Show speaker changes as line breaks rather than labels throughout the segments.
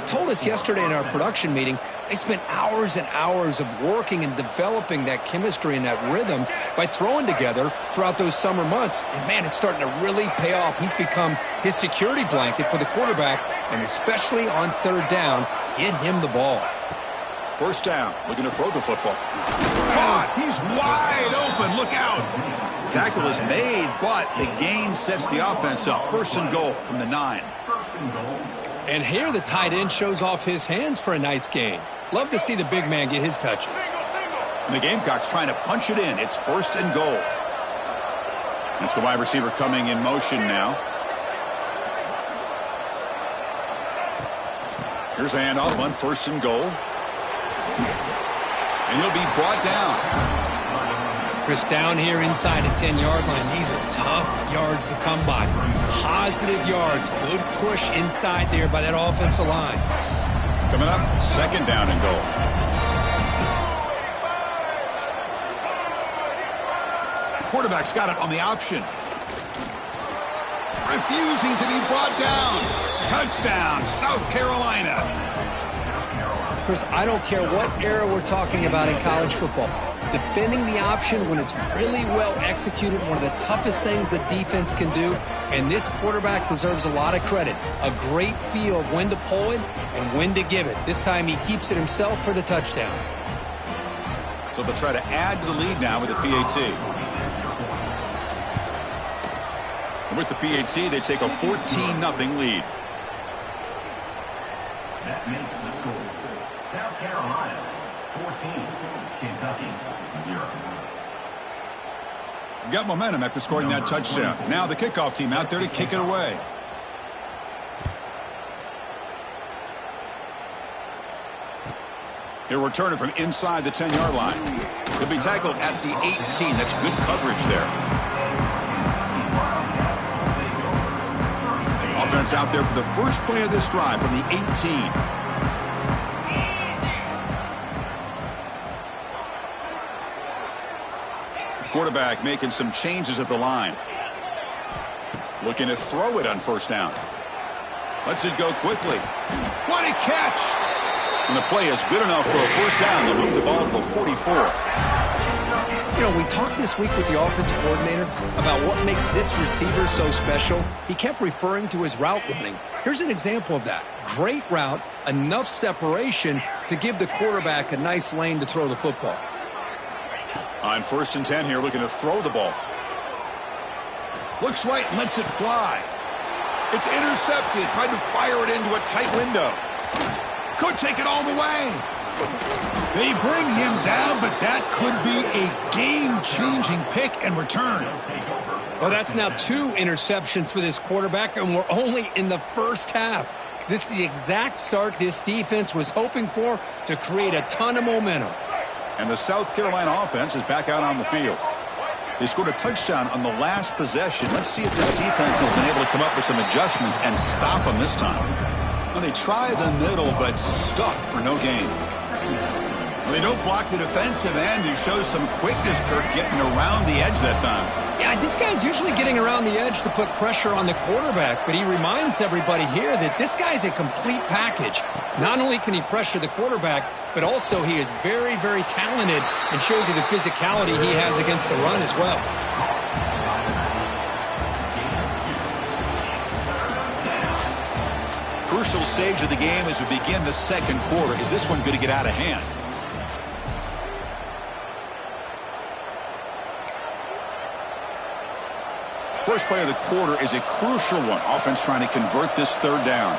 told us yesterday in our production meeting they spent hours and hours of working and developing that chemistry and that rhythm by throwing together throughout those summer months. And, man, it's starting to really pay off. He's become his security blanket for the quarterback, and especially on third down, get him the ball.
First down, looking to throw the football. Caught! He's wide open. Look out! The tackle is made, but the gain sets the offense up. First and goal from the 9.
And here the tight end shows off his hands for a nice gain. Love to see the big man get his touches.
And the Gamecocks trying to punch it in. It's first and goal. That's the wide receiver coming in motion now. Here's the handoff on first and goal. And he'll be brought down.
Chris, down here inside the 10-yard line, these are tough yards to come by. Positive yards. Good push inside there by that offensive line.
Coming up, second down and goal. Quarterback's got it on the option. Refusing to be brought down. Touchdown, South Carolina.
Chris, I don't care what era we're talking about in college football. Defending the option when it's really well executed, one of the toughest things the defense can do, and this quarterback deserves a lot of credit. A great feel of when to pull it and when to give it. This time he keeps it himself for the touchdown.
So they'll try to add to the lead now with the PAT. And with the PAT, they take a 14-0 lead.
That makes the score South Carolina 14, Kentucky 0.
Got momentum after scoring that touchdown. Now the kickoff team out there to kick it away. He'll return it from inside the 10-yard line. He'll be tackled at the 18. That's good coverage there. Offense out there for the first play of this drive from the 18. Quarterback making some changes at the line. Looking to throw it on first down. Lets it go quickly. What a catch! And the play is good enough for a first down to move the ball to the 44.
You know, we talked this week with the offensive coordinator about what makes this receiver so special. He kept referring to his route running. Here's an example of that. Great route, enough separation to give the quarterback a nice lane to throw the football.
On first and 10 here, looking to throw the ball. Looks right and lets it fly. It's intercepted. Tried to fire it into a tight window. Could take it all the way. They bring him down, but that could be a game-changing pick and return.
Well, that's now 2 interceptions for this quarterback, and we're only in the first half. This is the exact start this defense was hoping for to create a ton of momentum.
And the South Carolina offense is back out on the field. They scored a touchdown on the last possession. Let's see if this defense has been able to come up with some adjustments and stop them this time. Well, they try the middle, but stuck for no gain. Well, they don't block the defensive end, who shows some quickness, Kirk, getting around the edge that time.
Yeah, this guy's usually getting around the edge to put pressure on the quarterback, but he reminds everybody here that this guy's a complete package. Not only can he pressure the quarterback, but also he is very, very talented and shows you the physicality he has against the run as well.
Crucial stage of the game as we begin the second quarter. Is this one going to get out of hand? First play of the quarter is a crucial one. Offense trying to convert this third down.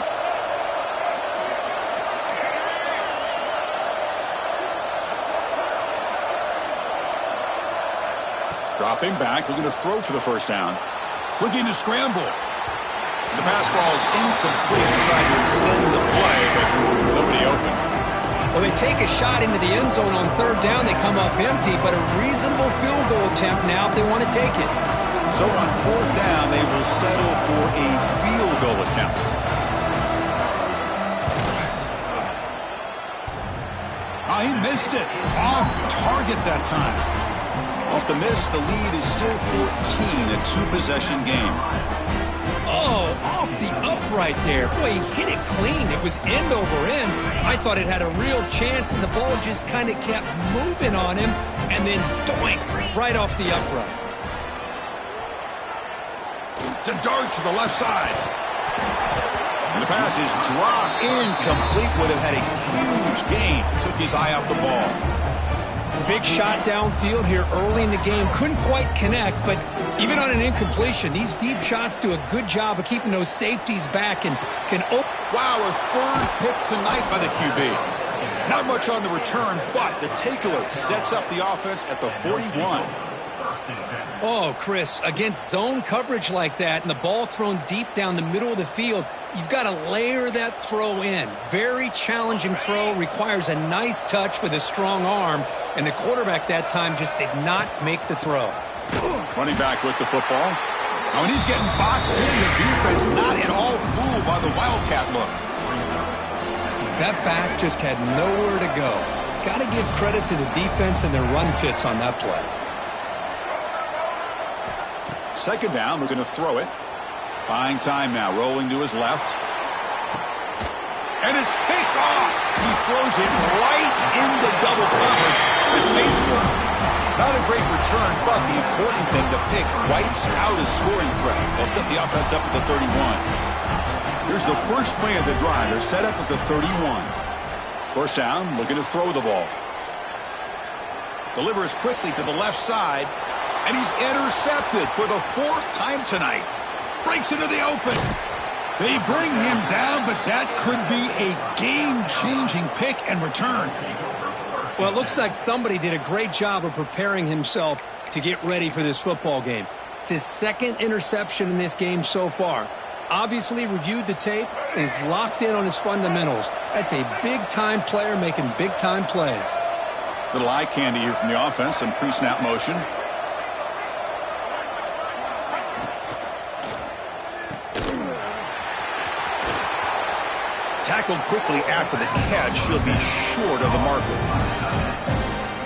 Dropping back, looking to throw for the first down. Looking to scramble. The pass ball is incomplete. Trying to extend the play, but nobody open.
Well, they take a shot into the end zone on third down. They come up empty, but a reasonable field goal attempt now if they want to take it.
So on fourth down, they will settle for a field goal attempt. Oh, he missed it. Off target that time. Off the miss, the lead is still 14, a 2-possession game.
Oh, off the upright there. Boy, he hit it clean. It was end over end. I thought it had a real chance, and the ball just kind of kept moving on him, and then doink, right off the upright.
To dart to the left side. And the pass is dropped. Incomplete. Would have had a huge gain. Took his eye off the ball.
Big shot downfield here early in the game. Couldn't quite connect, but even on an incompletion, these deep shots do a good job of keeping those safeties back and can open.
Wow, a third pick tonight by the QB. Not much on the return, but the takeaway sets up the offense at the 41.
Oh, Chris, against zone coverage like that and the ball thrown deep down the middle of the field, you've got to layer that throw in. Very challenging throw, requires a nice touch with a strong arm, and the quarterback that time just did not make the throw.
Running back with the football. Now, when he's getting boxed in, the defense not at all fooled by the Wildcat look.
That back just had nowhere to go. Got to give credit to the defense and their run fits on that play.
Second down, we're going to throw it. Buying time now, rolling to his left. And it's picked off. He throws it right into double coverage with face for it. Not a great return, but the important thing, the pick wipes out a scoring threat. They'll set the offense up at the 31. Here's the first play of the drive. They're set up at the 31. First down, looking to throw the ball. Delivers quickly to the left side. And he's intercepted for the fourth time tonight. Breaks into the open. They bring him down, but that could be a game-changing pick and return.
Well, it looks like somebody did a great job of preparing himself to get ready for this football game. It's his second interception in this game so far. Obviously reviewed the tape and is locked in on his fundamentals. That's a big-time player making big-time plays.
Little eye candy here from the offense. Some pre-snap motion. Tackled quickly after the catch. He'll be short of the marker.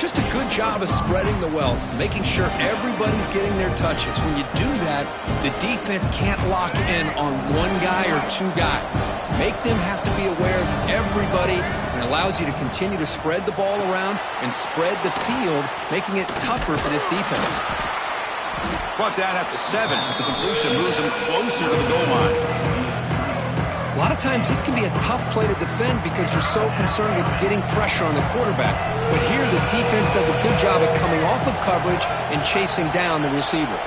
Just a good job of spreading the wealth, making sure everybody's getting their touches. When you do that, the defense can't lock in on one guy or two guys. Make them have to be aware of everybody, and allows you to continue to spread the ball around and spread the field, making it tougher for this defense.
Brought down at the 7. The completion moves him closer to the goal line.
A lot of times this can be a tough play to defend because you're so concerned with getting pressure on the quarterback. But here the defense does a good job at coming off of coverage and chasing down the receiver.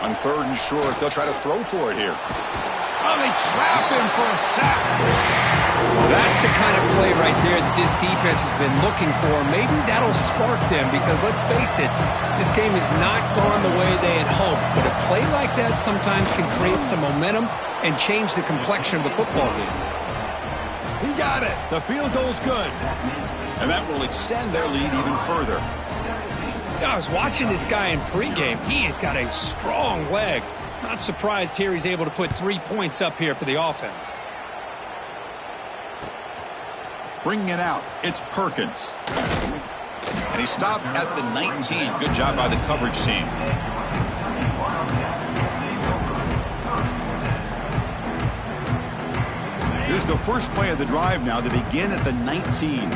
On third and short, they'll try to throw for it here. Oh, they trap him for a sack.
Well, that's the kind of play right there that this defense has been looking for. Maybe that'll spark them because, let's face it, this game has not gone the way they had hoped. But a play like that sometimes can create some momentum and change the complexion of the football game.
He got it. The field goal's good. And that will extend their lead even further.
I was watching this guy in pregame. He has got a strong leg. Not surprised here he's able to put 3 points up here for the offense.
Bringing it out, it's Perkins. And he stopped at the 19. Good job by the coverage team. Here's the first play of the drive now. They begin at the 19.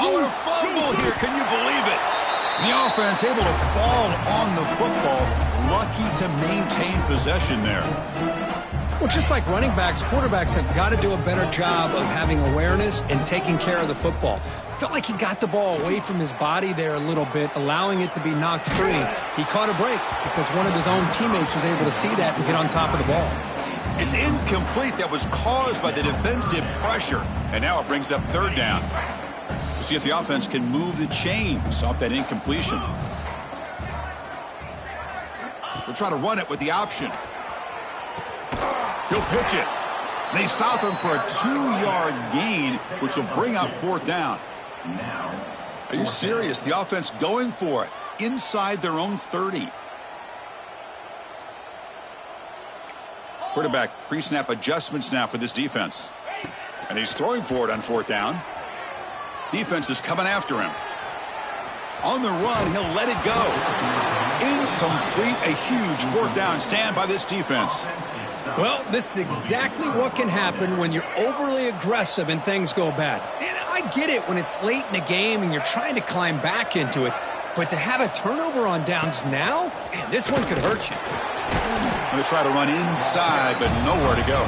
Oh, and a fumble here. Can you believe it? The offense able to fall on the football. Lucky to maintain possession there.
Well, just like running backs, quarterbacks have got to do a better job of having awareness and taking care of the football. Felt like he got the ball away from his body there a little bit, allowing it to be knocked free. He caught a break because one of his own teammates was able to see that and get on top of the ball.
It's incomplete. That was caused by the defensive pressure. And now it brings up third down. We'll see if the offense can move the chains off that incompletion. We'll try to run it with the option. He'll pitch it. They stop him for a 2-yard gain, which will bring up fourth down. Are you serious? The offense going for it inside their own 30. Quarterback pre-snap adjustments now for this defense. And he's throwing for it on fourth down. Defense is coming after him. On the run, he'll let it go. Incomplete, a huge fourth down stand by this defense.
Well, this is exactly what can happen when you're overly aggressive and things go bad. And I get it when it's late in the game and you're trying to climb back into it. But to have a turnover on downs now, man, this one could hurt you.
They try to run inside, but nowhere to go.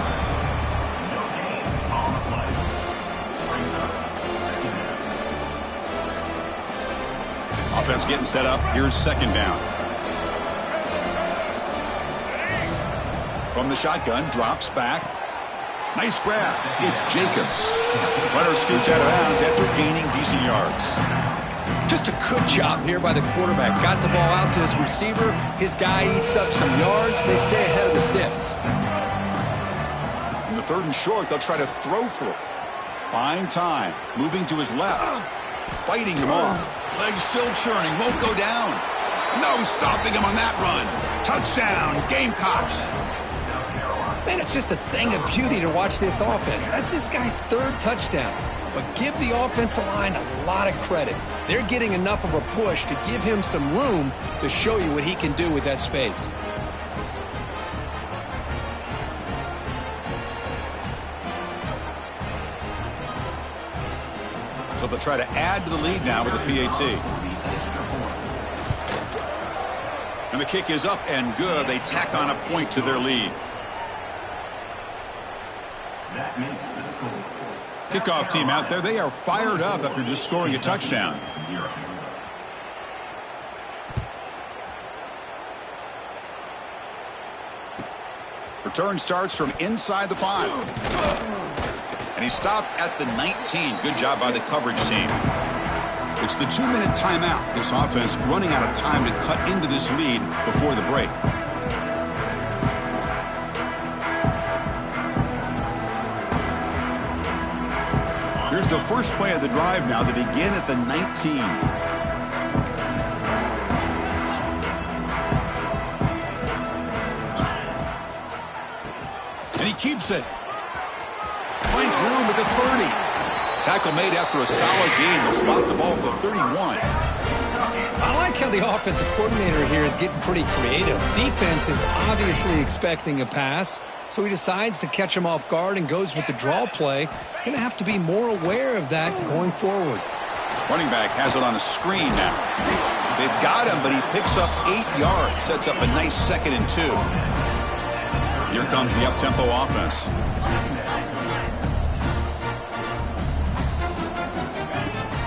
Offense getting set up. Here's second down. From the shotgun, drops back. Nice grab. It's Jacobs. Runner scoots out of bounds after gaining decent yards.
Just a good job here by the quarterback. Got the ball out to his receiver. His guy eats up some yards. They stay ahead of the sticks.
In the third and short, they'll try to throw for it. Buying time. Moving to his left. Fighting him off. Legs still churning. Won't go down. No stopping him on that run. Touchdown, Gamecocks.
Man, it's just a thing of beauty to watch this offense. That's this guy's third touchdown. But give the offensive line a lot of credit. They're getting enough of a push to give him some room to show you what he can do with that space.
So they'll try to add to the lead now with the PAT. And the kick is up and good. They tack on a point to their lead.
That makes the score.
Kickoff team out there. They are fired up after just scoring a touchdown.
0.
Return starts from inside the 5. And he stopped at the 19. Good job by the coverage team. It's the 2-minute timeout. This offense running out of time to cut into this lead before the break. Here's the first play of the drive now. They begin at the 19. And he keeps it. Finds room at the 30. Tackle made after a solid game. They'll spot the ball at the 31.
I like how the offensive coordinator here is getting pretty creative. Defense is obviously expecting a pass, so he decides to catch him off guard and goes with the draw play. Going to have to be more aware of that going forward.
Running back has it on a screen now. They've got him, but he picks up 8 yards. Sets up a nice 2nd and 2. Here comes the up-tempo offense.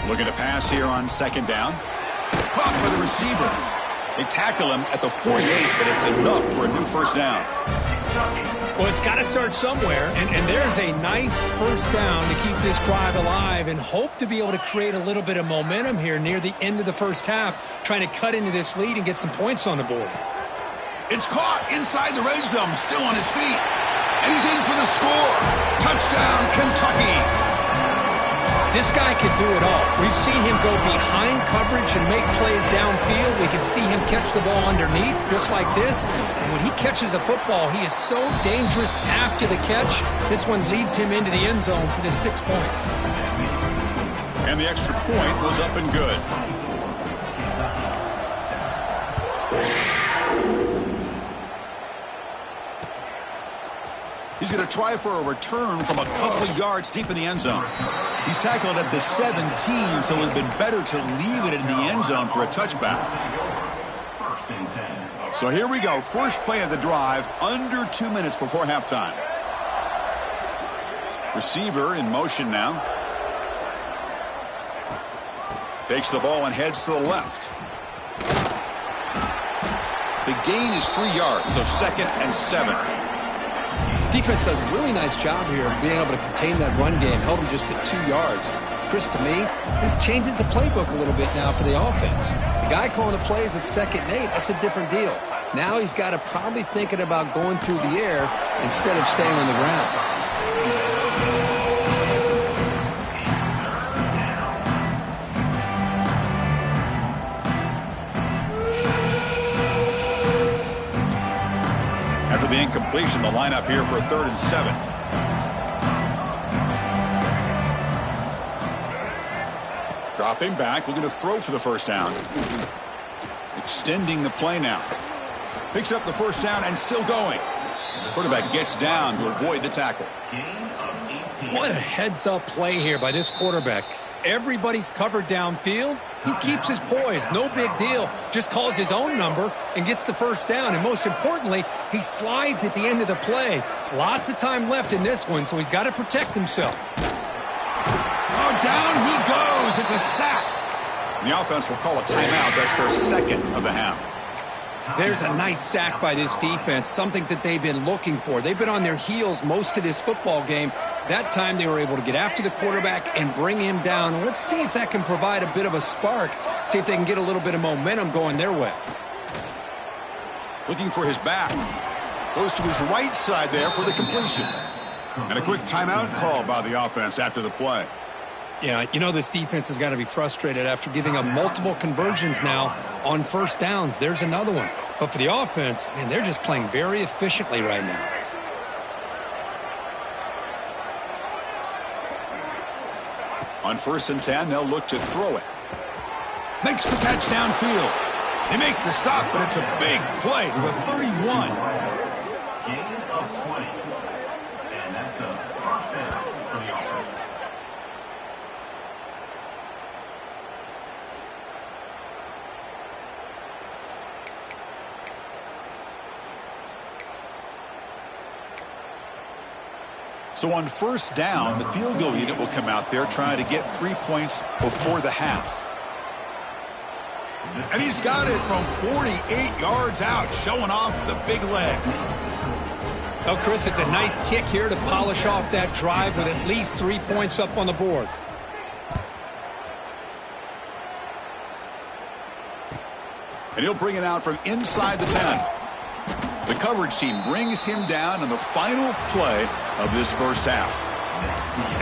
Looking to pass here on 2nd down. Caught by the receiver. They tackle him at the 48, but it's enough for a new first down.
Well, it's got to start somewhere, and there's a nice first down to keep this drive alive and hope to be able to create a little bit of momentum here near the end of the first half, trying to cut into this lead and get some points on the board.
It's caught inside the red zone, still on his feet. And he's in for the score. Touchdown, Kentucky.
This guy can do it all. We've seen him go behind coverage and make plays downfield. We can see him catch the ball underneath, just like this. And when he catches a football, he is so dangerous after the catch. This one leads him into the end zone for the 6 points.
And the extra point was up and good. He's going to try for a return from a couple of yards deep in the end zone. He's tackled at the 17, so it would have been better to leave it in the end zone for a touchback. So here we go. First play of the drive, under 2 minutes before halftime. Receiver in motion now. Takes the ball and heads to the left. The gain is 3 yards, so 2nd and 7.
Defense does a really nice job here of being able to contain that run game, held him just at 2 yards. Chris, to me, this changes the playbook a little bit now for the offense. The guy calling the plays at 2nd and 8, that's a different deal. Now he's got to probably thinking about going through the air instead of staying on the ground.
After the incompletion, the lineup here for 3rd and 7. Dropping back, looking to throw for the first down. Extending the play now. Picks up the first down and still going. Quarterback gets down to avoid the tackle.
What a heads-up play here by this quarterback. Everybody's covered downfield. He keeps his poise. No big deal. Just calls his own number and gets the first down. And most importantly, he slides at the end of the play. Lots of time left in this one, so he's got to protect himself.
Oh, down he goes. It's a sack. The offense will call a timeout. That's their second of the half.
There's a nice sack by this defense, something that they've been looking for. They've been on their heels most of this football game. That time they were able to get after the quarterback and bring him down. Let's see if that can provide a bit of a spark, see if they can get a little bit of momentum going their way.
Looking for his back. Goes to his right side there for the completion. And a quick timeout call by the offense after the play.
Yeah, you know this defense has got to be frustrated after giving up multiple conversions now on first downs. There's another one. But for the offense, man, they're just playing very efficiently right now.
On 1st and 10, they'll look to throw it. Makes the catch downfield. They make the stop, but it's a big play to the 31.
Gain of 20. And that's a first down for the offense.
So on 1st down, the field goal unit will come out there trying to get 3 points before the half. And he's got it from 48 yards out, showing off the big leg.
Oh, Chris, it's a nice kick here to polish off that drive with at least 3 points up on the board.
And he'll bring it out from inside the 10. The coverage team brings him down in the final play of this first half.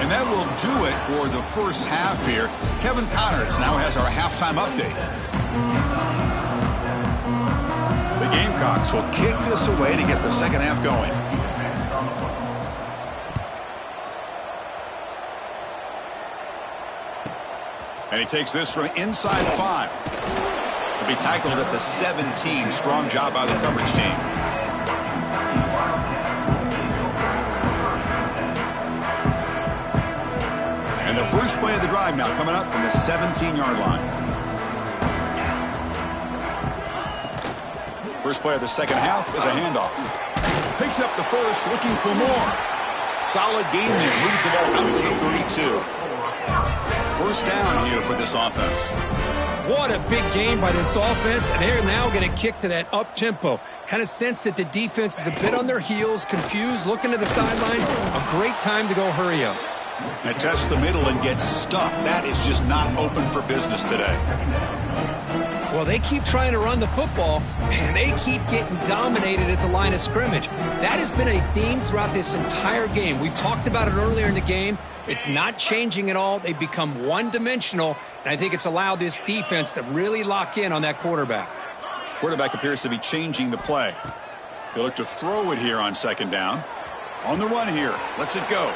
And that will do it for the first half here. Kevin Connors now has our halftime update. The Gamecocks will kick this away to get the second half going. And he takes this from inside 5. He'll be tackled at the 17. Strong job by the coverage team. And the first play of the drive now coming up from the 17-yard line. First play of the second half is a handoff. Picks up the first, looking for more. Solid gain there. Moves the ball out to the 32. First down here for this offense.
What a big game by this offense, and they're now going to kick to that up-tempo. Kind of sense that the defense is a bit on their heels, confused, looking to the sidelines. A great time to go hurry up.
And test the middle and get stuffed. That is just not open for business today.
Well, they keep trying to run the football, and they keep getting dominated at the line of scrimmage. That has been a theme throughout this entire game. We've talked about it earlier in the game. It's not changing at all. They've become one-dimensional, and I think it's allowed this defense to really lock in on that quarterback.
Quarterback appears to be changing the play. He'll look to throw it here on second down. On the run here. Lets it go.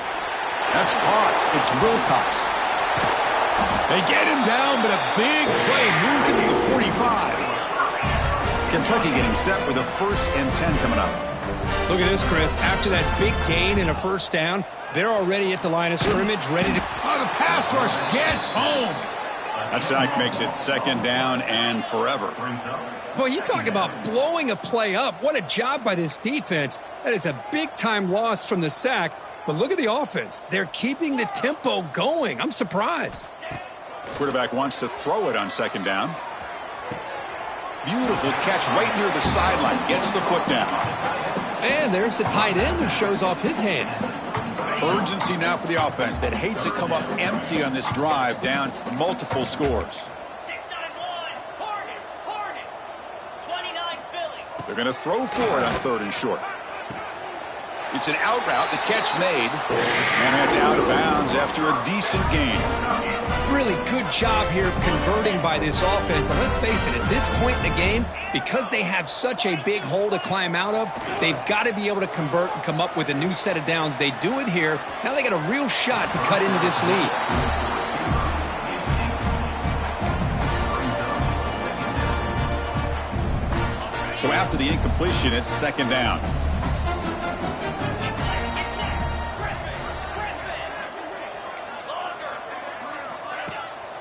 That's caught. It's Wilcox. They get him down, but a big play moves into the 45. Kentucky getting set with a 1st and 10 coming up.
Look at this, Chris. After that big gain and a first down, they're already at the line of scrimmage, ready to...
Oh, the pass rush gets home. That sack makes it second down and forever.
Boy, you talk about blowing a play up. What a job by this defense. That is a big-time loss from the sack. But look at the offense. They're keeping the tempo going. I'm surprised.
Quarterback wants to throw it on second down. Beautiful catch right near the sideline. Gets the foot down.
And there's the tight end who shows off his hands.
Urgency now for the offense that hates to come up empty on this drive, down multiple scores.
691, Hornet, 29 Philly.
They're going to throw for it on 3rd and short. It's an out route, the catch made, and that's out of bounds after a decent gain.
Really good job here of converting by this offense. And let's face it, at this point in the game, because they have such a big hole to climb out of, they've got to be able to convert and come up with a new set of downs. They do it here. Now they got a real shot to cut into this lead.
So after the incompletion, it's second down.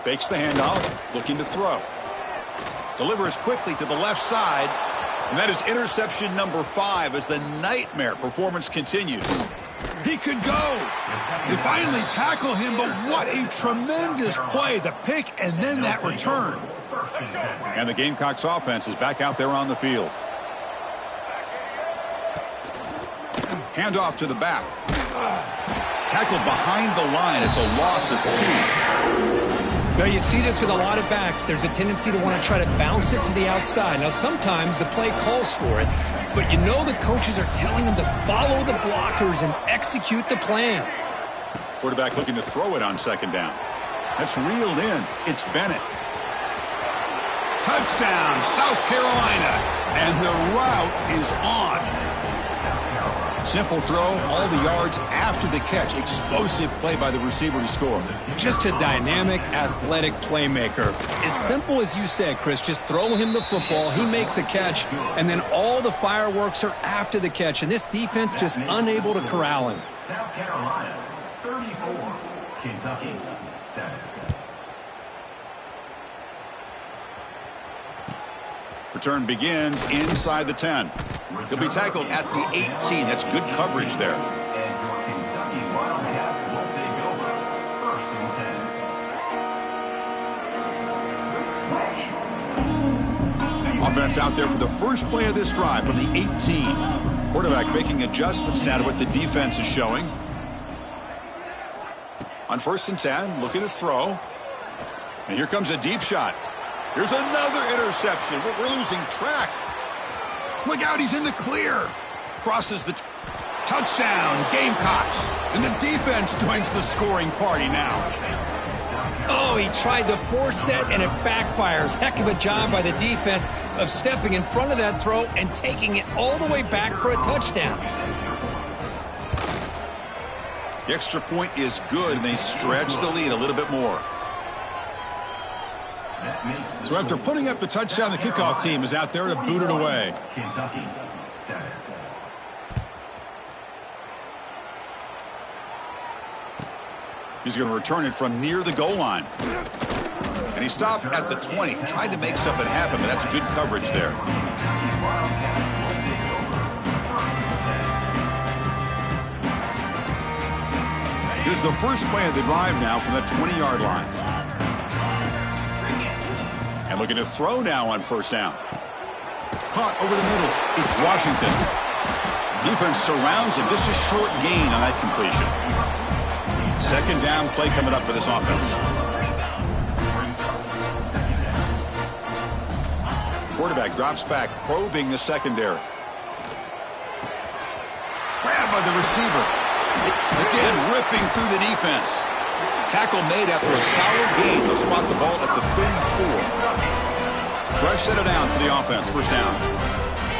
Fakes the handoff, looking to throw. Delivers quickly to the left side. And that is interception number 5 as the nightmare performance continues. He could go. They finally tackle him, but what a tremendous play. The pick and then that return. And the Gamecocks offense is back out there on the field. Handoff to the back. Tackled behind the line. It's a loss of 2.
Now, you see this with a lot of backs. There's a tendency to want to try to bounce it to the outside. Now, sometimes the play calls for it, but you know the coaches are telling them to follow the blockers and execute the plan.
Quarterback looking to throw it on second down. That's reeled in. It's Bennett. Touchdown, South Carolina. And the route is on. Simple throw, all the yards after the catch. Explosive play by the receiver to score.
Just a dynamic, athletic playmaker. As simple as you said, Chris, just throw him the football, he makes a catch, and then all the fireworks are after the catch, and this defense just unable to corral him.
South Carolina, 34. Kentucky, 7.
Return begins inside the 10. He'll be tackled at the 18. That's good coverage there.
And your Kentucky Wildcats will take over. 1st and 10.
Offense out there for the first play of this drive from the 18. Quarterback making adjustments now to what the defense is showing. On 1st and 10, looking to throw. And here comes a deep shot. Here's another interception. We're losing track. Look out, he's in the clear. Crosses the touchdown, Gamecocks. And the defense joins the scoring party now.
Oh, he tried to force it, and it backfires. Heck of a job by the defense of stepping in front of that throw and taking it all the way back for a touchdown.
The extra point is good, and they stretch the lead a little bit more. So after putting up the touchdown, the kickoff team is out there to boot it away.
Kentucky, 7.
He's going to return it from near the goal line. And he stopped at the 20. Tried to make something happen, but that's good coverage there. Here's the first play of the drive now from the 20-yard line. And looking to throw now on 1st down. Caught over the middle. It's Washington. Defense surrounds him. Just a short gain on that completion. Second down play coming up for this offense. Quarterback drops back, probing the secondary. Grabbed by the receiver. Again, ripping through the defense. Tackle made after a solid gain. They'll spot the ball at the 34. Fresh set of downs for the offense. 1st down.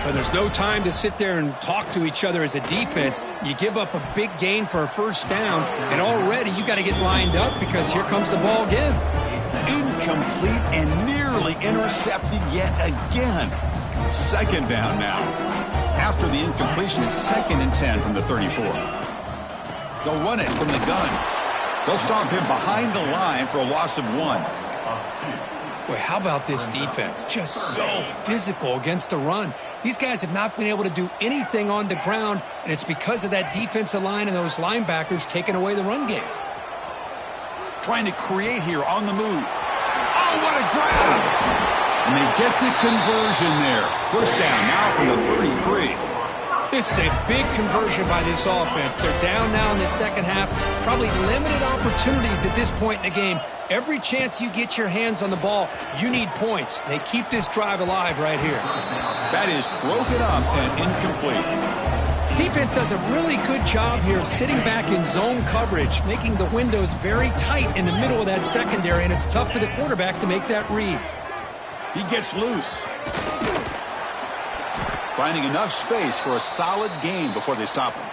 But there's no time to sit there and talk to each other as a defense. You give up a big gain for a 1st down, and already you got to get lined up because here comes the ball again.
Incomplete and nearly intercepted yet again. 2nd down now. After the incompletion, it's 2nd and 10 from the 34. They'll run it from the gun. They'll stop him behind the line for a loss of 1.
Boy, how about this defense? Just so physical against the run. These guys have not been able to do anything on the ground, and it's because of that defensive line and those linebackers taking away the run game.
Trying to create here on the move. Oh, what a grab! And they get the conversion there. 1st down now from the 33.
This is a big conversion by this offense. They're down now in the second half. Probably limited opportunities at this point in the game. Every chance you get your hands on the ball, you need points. They keep this drive alive right here.
That is broken up and incomplete.
Defense does a really good job here of sitting back in zone coverage, making the windows very tight in the middle of that secondary, and it's tough for the quarterback to make that read.
He gets loose. Finding enough space for a solid gain before they stop him.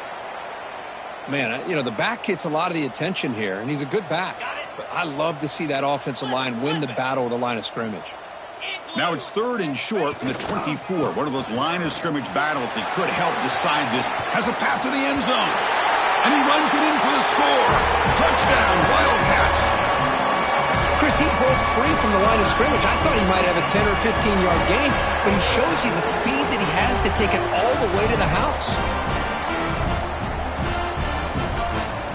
Man, you know, the back gets a lot of the attention here, and he's a good back. But I love to see that offensive line win the battle of the line of scrimmage.
Now it's 3rd and short from the 24. One of those line of scrimmage battles that could help decide this. Has a path to the end zone. And he runs it in for the score. Touchdown, Wildcats.
Chris, he broke free from the line of scrimmage. I thought he might have a 10 or 15-yard gain, but he shows you the speed that he has to take it all the way to the house.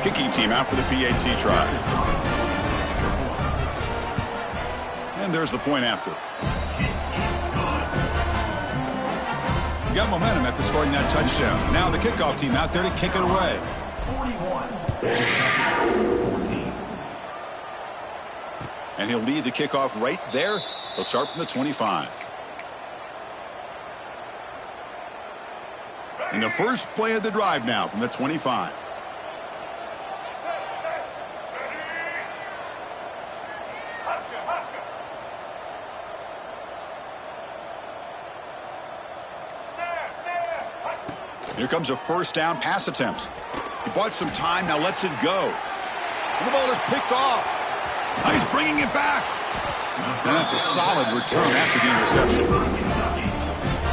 Kicking team out for the PAT try. And there's the point after. You got momentum after scoring that touchdown. Now the kickoff team out there to kick it away.
41-14.
And he'll lead the kickoff right there. They'll start from the 25. And the first play of the drive now from the 25. Here comes a first down pass attempt. He bought some time, now lets it go. And the ball is picked off. Now he's bringing it back. And that's a solid return after the interception.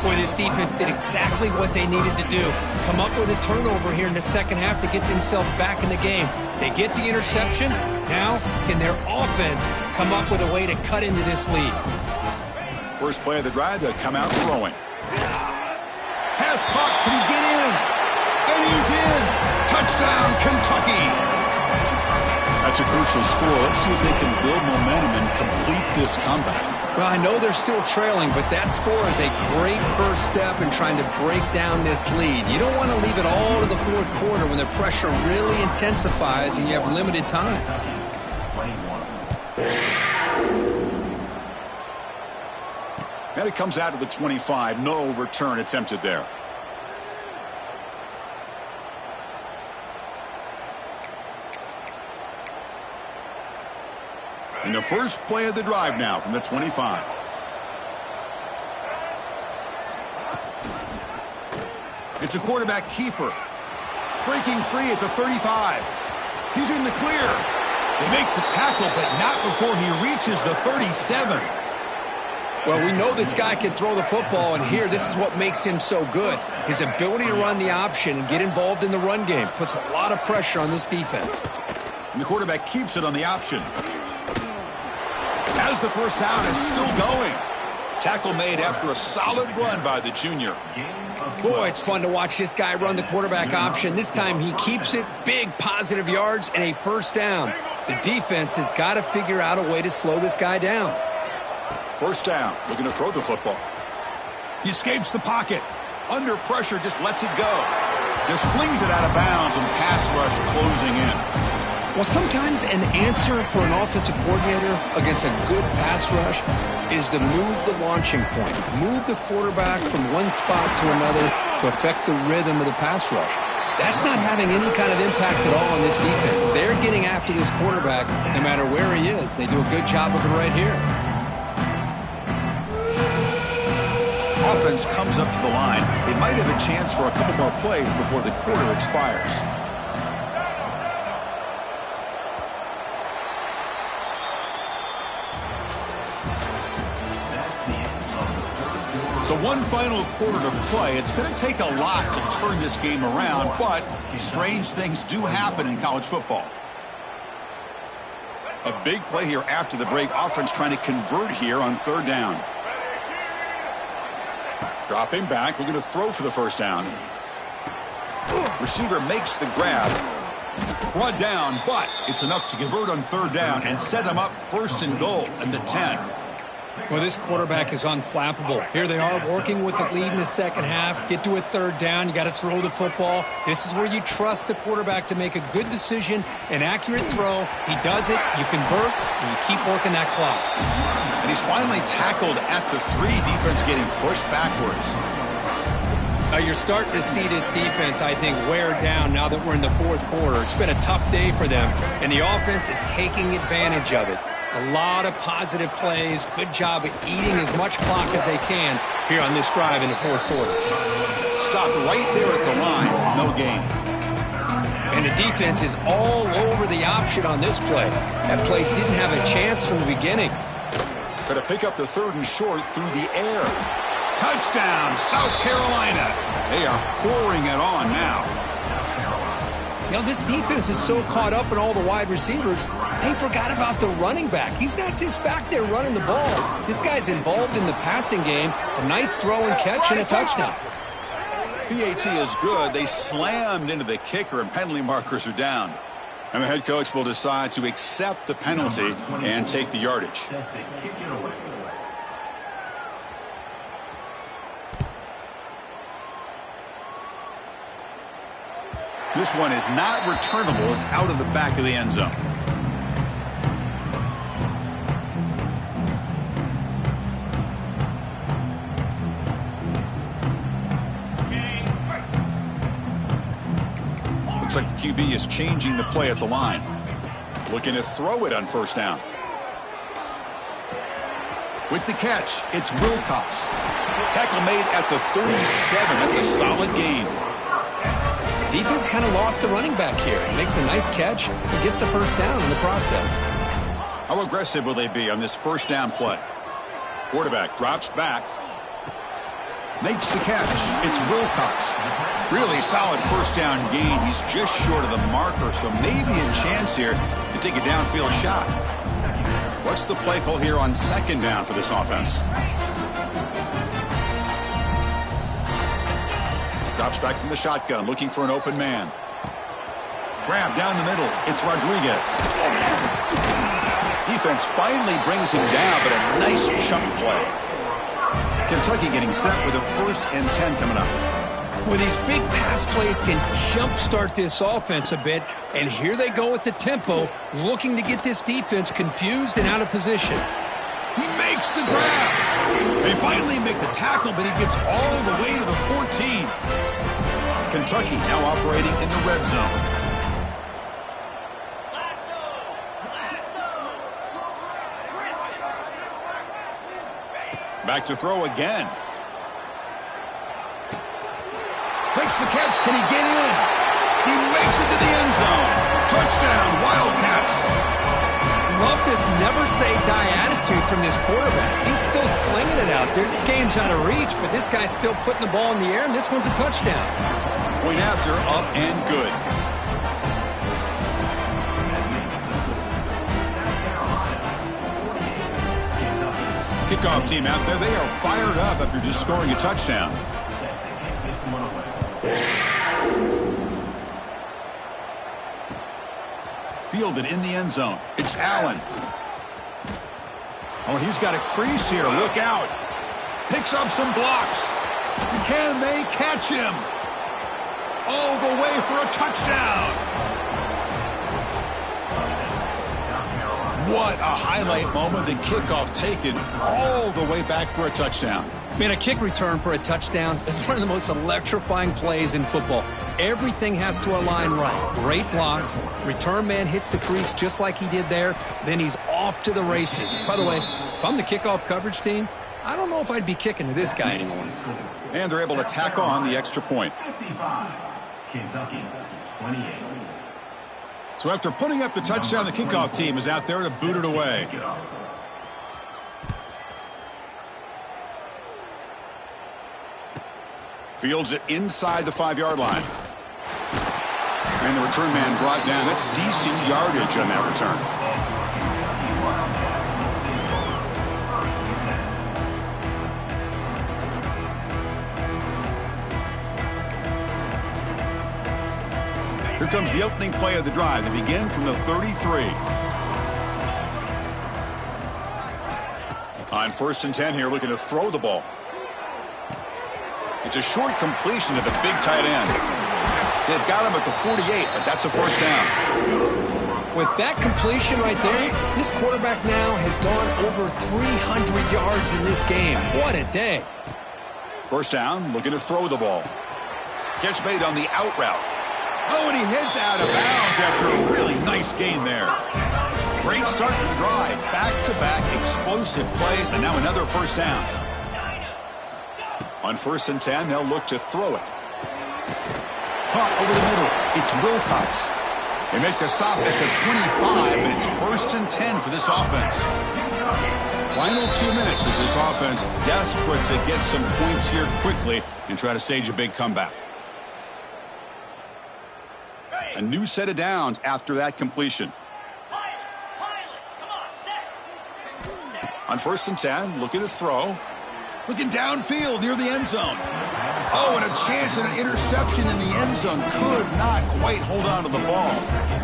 Boy, this defense did exactly what they needed to do. Come up with a turnover here in the second half to get themselves back in the game. They get the interception. Now, can their offense come up with a way to cut into this lead?
First play of the drive, they'll come out throwing. Pass caught. Can he get in? And he's in. Touchdown, Kentucky. That's a crucial score. Let's see if they can build momentum and complete this comeback.
Well, I know they're still trailing, but that score is a great first step in trying to break down this lead. You don't want to leave it all to the fourth quarter when the pressure really intensifies and you have limited time.
And it comes out to the 25. No return attempted there. And the first play of the drive now from the 25. It's a quarterback keeper. Breaking free at the 35. He's in the clear. They make the tackle, but not before he reaches the 37.
Well, we know this guy can throw the football, and here, this is what makes him so good. His ability to run the option and get involved in the run game puts a lot of pressure on this defense.
And the quarterback keeps it on the option. As the first down is still going. Tackle made after a solid run by the junior.
Boy, it's fun to watch this guy run the quarterback option. This time he keeps it, big positive yards, and a first down. The defense has got to figure out a way to slow this guy down.
First down, looking to throw the football. He escapes the pocket. Under pressure, just lets it go. Just flings it out of bounds, and the pass rush closing in.
Well, sometimes an answer for an offensive coordinator against a good pass rush is to move the launching point. Move the quarterback from one spot to another to affect the rhythm of the pass rush. That's not having any kind of impact at all on this defense. They're getting after this quarterback no matter where he is. They do a good job of it right here.
Offense comes up to the line. They might have a chance for a couple more plays before the quarter expires. So one final quarter to play. It's going to take a lot to turn this game around, but strange things do happen in college football. A big play here after the break. Offense trying to convert here on third down. Dropping back, looking to throw for the first down. Receiver makes the grab. Brought down, but it's enough to convert on third down and set him up first and goal at the 10.
Well, this quarterback is unflappable. Here they are working with the lead in the second half. Get to a third down. You got to throw the football. This is where you trust the quarterback to make a good decision, an accurate throw. He does it, you convert, and you keep working that clock.
And he's finally tackled at the 3. Defense getting pushed backwards.
You're starting to see this defense, I think, wear down now that we're in the fourth quarter. It's been a tough day for them, and the offense is taking advantage of it. A lot of positive plays. Good job of eating as much clock as they can here on this drive in the fourth quarter.
Stopped right there at the line. No gain.
And the defense is all over the option on this play. That play didn't have a chance from the beginning.
Going to pick up the 3rd and short through the air. Touchdown, South Carolina. They are pouring it on now.
You know, this defense is so caught up in all the wide receivers, they forgot about the running back. He's not just back there running the ball. This guy's involved in the passing game. A nice throw and catch and a touchdown.
PAT is good. They slammed into the kicker, and penalty markers are down. And the head coach will decide to accept the penalty and take the yardage. This one is not returnable. It's out of the back of the end zone. Looks like the QB is changing the play at the line. Looking to throw it on 1st down. With the catch, it's Wilcox. Tackle made at the 37. That's a solid gain.
Defense kind of lost a running back here. He makes a nice catch and gets the 1st down in the process.
How aggressive will they be on this 1st down play? Quarterback drops back. Makes the catch. It's Wilcox. Really solid 1st down gain. He's just short of the marker, so maybe a chance here to take a downfield shot. What's the play call here on 2nd down for this offense? Drops back from the shotgun, looking for an open man. Grab down the middle. It's Rodriguez. Defense finally brings him down, but a nice chunk play. Kentucky getting set with a 1st and 10 coming up.
Well, these big pass plays can jumpstart this offense a bit, and here they go with the tempo, looking to get this defense confused and out of position.
He makes the grab. They finally make the tackle, but he gets all the way to the 14. Kentucky now operating in the red zone. Back to throw again. Makes the catch. Can he get in? He makes it to the end zone. Touchdown, Wildcats.
Love this never-say-die attitude from this quarterback. He's still slinging it out there. This game's out of reach, but this guy's still putting the ball in the air, and this one's a touchdown.
Point after, up and good. Kickoff team out there, they are fired up after just scoring a touchdown. Fielded in the end zone. It's Allen. Oh, he's got a crease here. Look out. Picks up some blocks. Can they catch him? All the way for a touchdown. What a highlight moment. The kickoff taken all the way back for a touchdown.
Man, a kick return for a touchdown is one of the most electrifying plays in football. Everything has to align right. Great blocks. Return man hits the crease just like he did there. Then he's off to the races. By the way, if I'm the kickoff coverage team, I don't know if I'd be kicking to this guy anymore.
And they're able to tack on the extra point.
55, Kentucky 28.
So after putting up the touchdown, the kickoff team is out there to boot it away. Fields it inside the 5-yard line. And the return man brought down. That's decent yardage on that return. Here comes the opening play of the drive. They begin from the 33. On 1st and 10 here, looking to throw the ball. It's a short completion to the big tight end. They've got him at the 48, but that's a 1st down.
With that completion right there, this quarterback now has gone over 300 yards in this game. What a day.
1st down, looking to throw the ball. Catch made on the out route. Oh, and he heads out of bounds after a really nice gain there. Great start to the drive. Back-to-back explosive plays, and now another 1st down. On 1st and 10, they'll look to throw it. Caught over the middle. It's Wilcox. They make the stop at the 25, but it's 1st and 10 for this offense. Final 2 minutes as this offense desperate to get some points here quickly and try to stage a big comeback. A new set of downs after that completion. On 1st and 10, looking to throw. Looking downfield near the end zone. Oh, and a chance at an interception in the end zone. Could not quite hold on to the ball.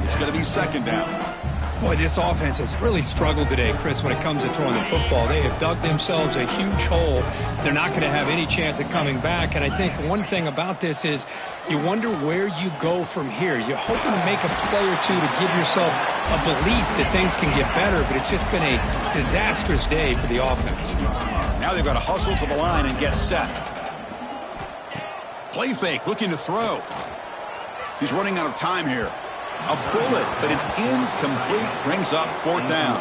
It's going to be 2nd down.
Boy, this offense has really struggled today, Chris, when it comes to throwing the football. They have dug themselves a huge hole. They're not going to have any chance of coming back. And I think one thing about this is you wonder where you go from here. You're hoping to make a play or two to give yourself a belief that things can get better, but it's just been a disastrous day for the offense.
Now they've got to hustle to the line and get set. Play fake, looking to throw. He's running out of time here. A bullet, but it's incomplete. Brings up 4th down.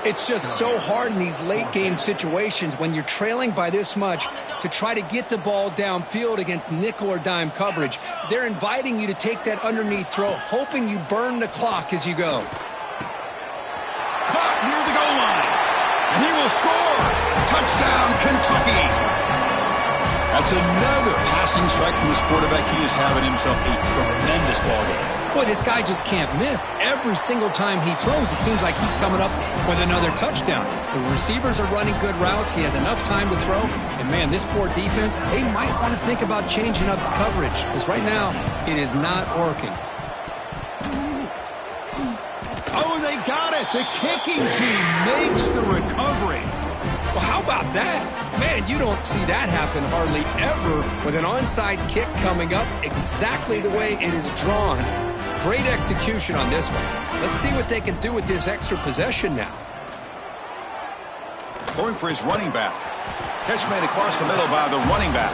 It's just so hard in these late-game situations when you're trailing by this much to try to get the ball downfield against nickel or dime coverage. They're inviting you to take that underneath throw, hoping you burn the clock as you go.
Caught near the goal line. And he will score. Touchdown, Kentucky. That's another passing strike from his quarterback. He is having himself a tremendous ball game.
Boy, this guy just can't miss. Every single time he throws, it seems like he's coming up with another touchdown. The receivers are running good routes. He has enough time to throw. And, man, this poor defense, they might want to think about changing up coverage because right now it is not working.
Oh, they got it. The kicking team makes the recovery.
Well, how about that? Man, you don't see that happen hardly ever with an onside kick coming up exactly the way it is drawn. Great execution on this one. Let's see what they can do with this extra possession now.
Going for his running back. Catch made across the middle by the running back.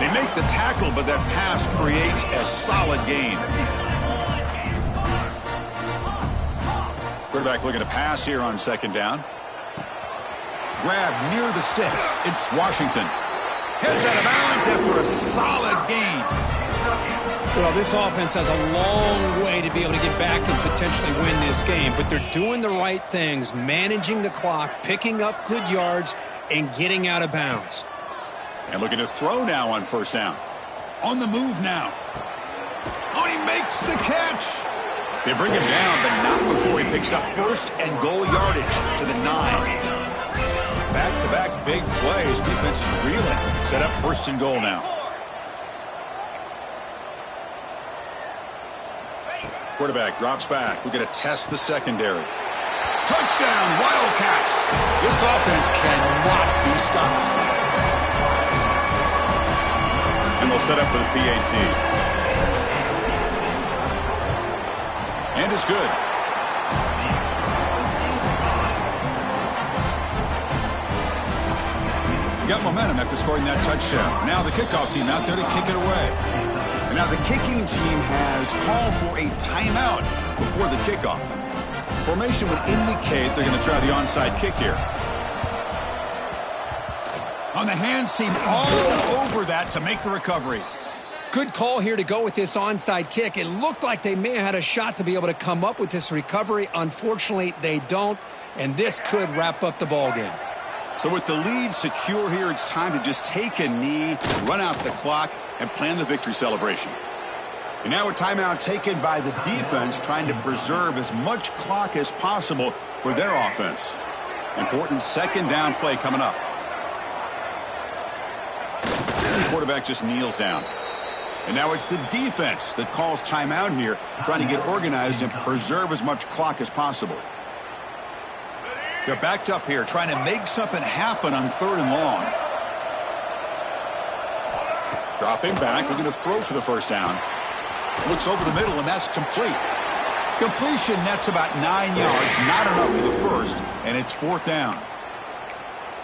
They make the tackle, but that pass creates a solid gain. Quarterback looking to pass here on 2nd down. Grab near the sticks. It's Washington. Heads out of bounds after a solid gain.
Well, this offense has a long way to be able to get back and potentially win this game, but they're doing the right things, managing the clock, picking up good yards, and getting out of bounds.
And looking to throw now on 1st down. On the move now. Oh, he makes the catch. They bring him down, but not before he picks up 1st and goal yardage to the 9. Back-to-back big plays. Defense is reeling. Set up 1st and goal now. Quarterback drops back. We're going to test the secondary. Touchdown, Wildcats. This offense cannot be stopped. And they'll set up for the PAT. And it's good. Got momentum after scoring that touchdown. Now the kickoff team out there to kick it away. And now the kicking team has called for a timeout before the kickoff. Formation would indicate they're going to try the onside kick here. On the hands team all over that to make the recovery.
Good call here to go with this onside kick. It looked like they may have had a shot to be able to come up with this recovery. Unfortunately, they don't, and this could wrap up the ball game.
So with the lead secure here, it's time to just take a knee, run out the clock, and plan the victory celebration. And now a timeout taken by the defense, trying to preserve as much clock as possible for their offense. Important 2nd down play coming up. The quarterback just kneels down. And now it's the defense that calls timeout here, trying to get organized and preserve as much clock as possible. They're backed up here, trying to make something happen on 3rd and long. Dropping back, looking to throw for the 1st down. Looks over the middle, and that's complete. Completion nets about 9 yards, not enough for the 1st, and it's 4th down.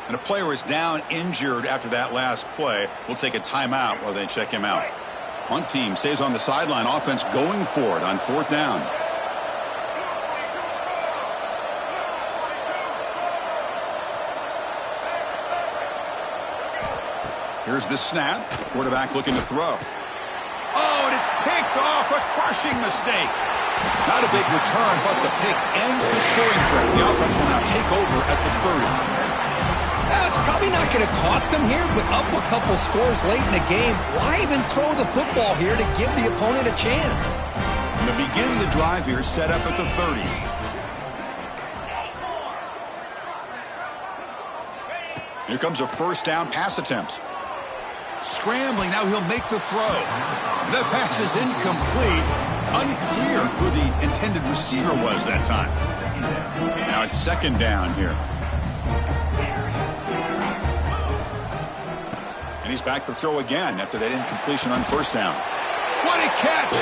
And a player is down injured after that last play. We'll take a timeout while they check him out. One team stays on the sideline, offense going for it on 4th down. Here's the snap. Quarterback looking to throw. Oh, and it's picked off. A crushing mistake. Not a big return, but the pick ends the scoring threat. The offense will now take over at the 30.
It's probably not going to cost them here, but up a couple scores late in the game, why even throw the football here to give the opponent a chance?
And to begin the drive here, set up at the 30. Here comes a first down pass attempt. Scrambling, now he'll make the throw. The pass is incomplete. Unclear who the intended receiver was that time. Now it's second down here. And he's back to throw again after that incompletion on first down. What a catch!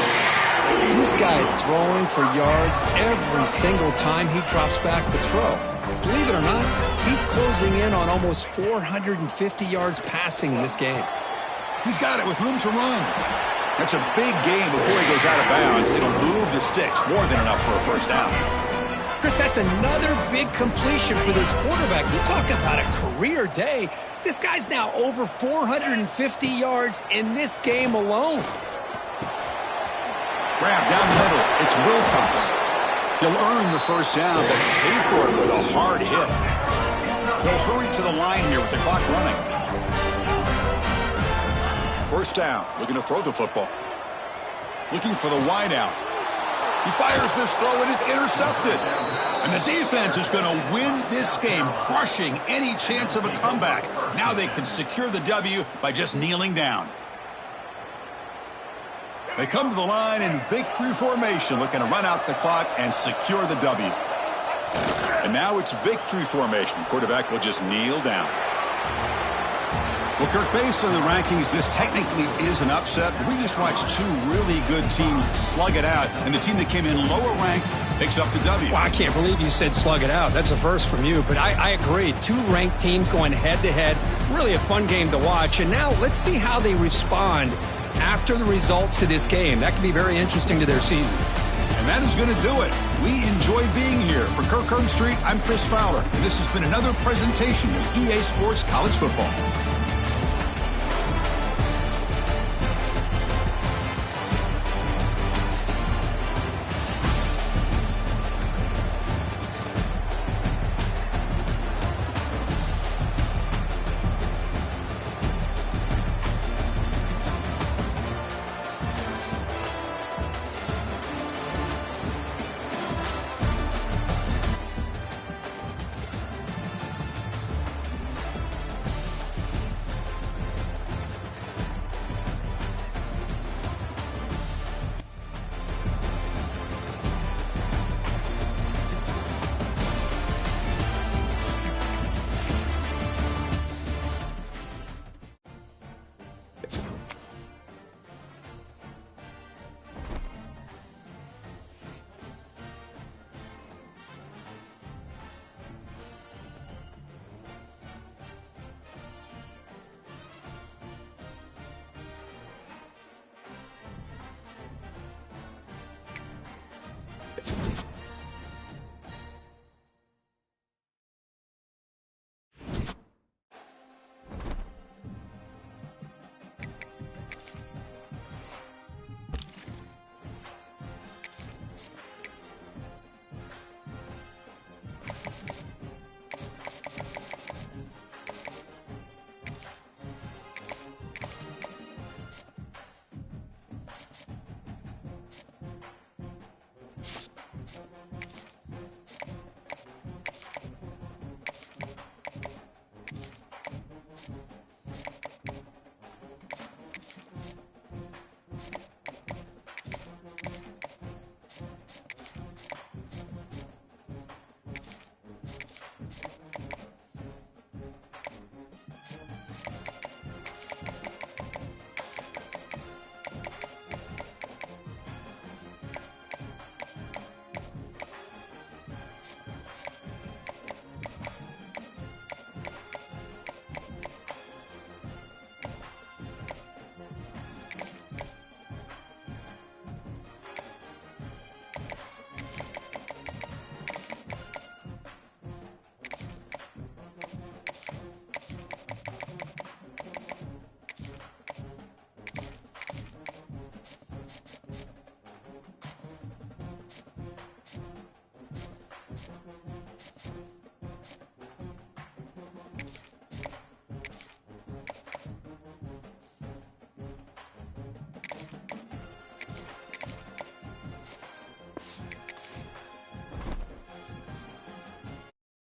This guy's throwing for yards every single time he drops back to throw. Believe it or not, he's closing in on almost 450 yards passing in this game.
He's got it with room to run. That's a big game before he goes out of bounds. It'll move the sticks, more than enough for a first down.
Chris, that's another big completion for this quarterback. You talk about a career day. This guy's now over 450 yards in this game alone.
Grab down the middle. It's Wilcox. He'll earn the first down, but pay for it with a hard hit. He'll hurry to the line here with the clock running. First down, looking to throw the football. Looking for the wide out. He fires this throw and is intercepted. And the defense is going to win this game, crushing any chance of a comeback. Now they can secure the W by just kneeling down. They come to the line in victory formation, looking to run out the clock and secure the W. And now it's victory formation. The quarterback will just kneel down. Well, Kirk, based on the rankings, this technically is an upset. We just watched two really good teams slug it out, and the team that came in lower ranked picks up the W.
Well, I can't believe you said slug it out. That's a first from you, but I agree. Two ranked teams going head-to-head. Really a fun game to watch. And now let's see how they respond after the results of this game. That can be very interesting to their season.
And that is going to do it. We enjoyed being here. For Kirk Street, I'm Chris Fowler, and this has been another presentation of EA Sports College Football.